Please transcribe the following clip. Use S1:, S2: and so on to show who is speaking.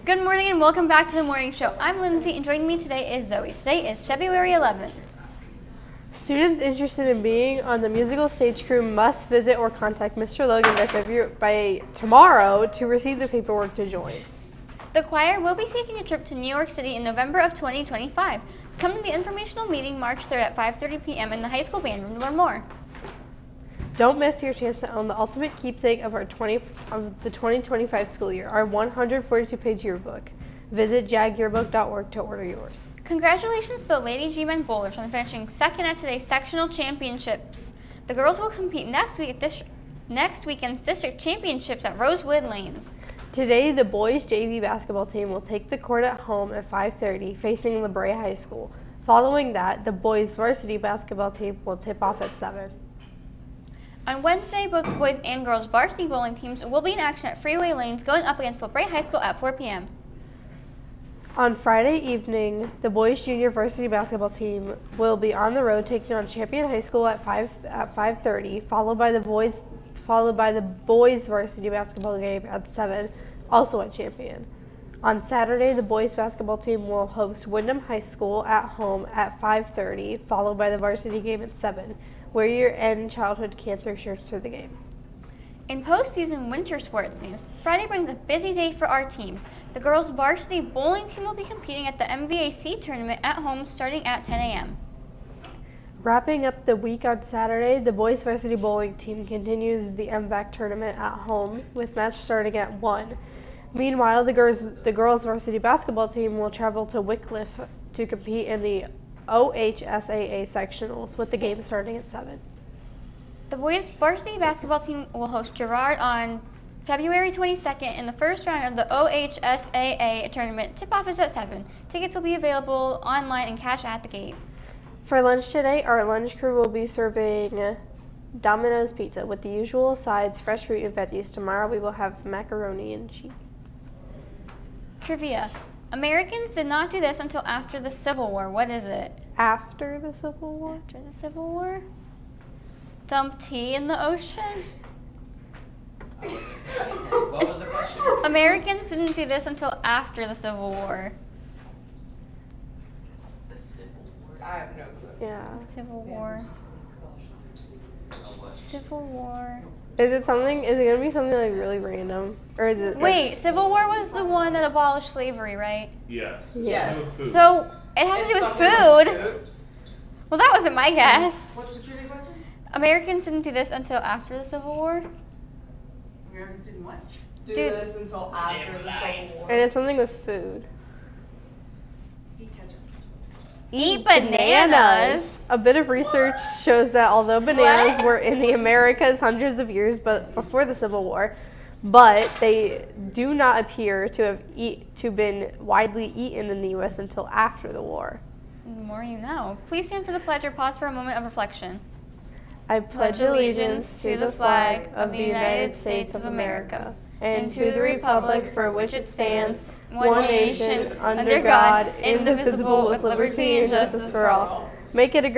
S1: Good morning and welcome back to the morning show. I'm Lindsay and joining me today is Zoe. Today is February 11th.
S2: Students interested in being on the musical stage crew must visit or contact Mr. Logan by tomorrow to receive the paperwork to join.
S1: The choir will be taking a trip to New York City in November of 2025. Come to the informational meeting March 3rd at 5:30 p.m. in the high school band room to learn more.
S2: Don't miss your chance to own the ultimate keepsake of the 2025 school year, our 142-page yearbook. Visit jagyearbook.org to order yours.
S1: Congratulations to the Lady G-Men Bowlers on finishing second at today's sectional championships. The girls will compete next weekend's district championships at Rosewood Lanes.
S2: Today, the boys JV basketball team will take the court at home at 5:30, facing La Brea High School. Following that, the boys varsity basketball team will tip off at 7.
S1: On Wednesday, both the boys and girls varsity bowling teams will be in action at Freeway Lanes going up against La Brea High School at 4 p.m.
S2: On Friday evening, the boys junior varsity basketball team will be on the road taking on Champion High School at 5:30, followed by the boys varsity basketball game at 7, also at Champion. On Saturday, the boys basketball team will host Wyndham High School at home at 5:30, followed by the varsity game at 7. Wear your End Childhood Cancer shirts to the game.
S1: In postseason winter sports news, Friday brings a busy day for our teams. The girls' varsity bowling team will be competing at the MVAC tournament at home starting at 10 a.m.
S2: Wrapping up the week on Saturday, the boys varsity bowling team continues the MVAC tournament at home with match starting at 1. Meanwhile, the girls varsity basketball team will travel to Wycliffe to compete in the OHSAA sectionals with the game starting at 7.
S1: The boys varsity basketball team will host Girard on February 22nd in the first round of the OHSAA tournament. Tip-off is at 7. Tickets will be available online and cash at the gate.
S2: For lunch today, our lunch crew will be serving Domino's pizza with the usual sides, fresh fruit and veggies. Tomorrow we will have macaroni and cheese.
S1: Trivia. Americans did not do this until after the Civil War. What is it?
S2: After the Civil War?
S1: After the Civil War? Dump tea in the ocean?
S3: What was the question?
S1: Americans didn't do this until after the Civil War.
S3: The Civil War? I have no clue.
S2: Yeah.
S1: Civil War. Civil War.
S2: Is it going to be something like really random? Or is it?
S1: Wait, Civil War was the one that abolished slavery, right?
S4: Yes.
S2: Yes.
S4: No food.
S1: So it has to do with food. Well, that wasn't my guess.
S3: What's the trivia question?
S1: Americans didn't do this until after the Civil War.
S5: Americans didn't what?
S1: Dude.
S5: This until after the Civil War.
S2: And it's something with food.
S5: Eat ketchup.
S1: Eat bananas.
S2: A bit of research shows that although bananas were in the Americas hundreds of years before the Civil War, but they do not appear to have been widely eaten in the U.S. until after the war.
S1: The more you know. Please stand for the pledge or pause for a moment of reflection.
S2: I pledge allegiance to the flag of the United States of America and to the republic for which it stands, one nation, under God, indivisible, with liberty and justice for all. Make it a great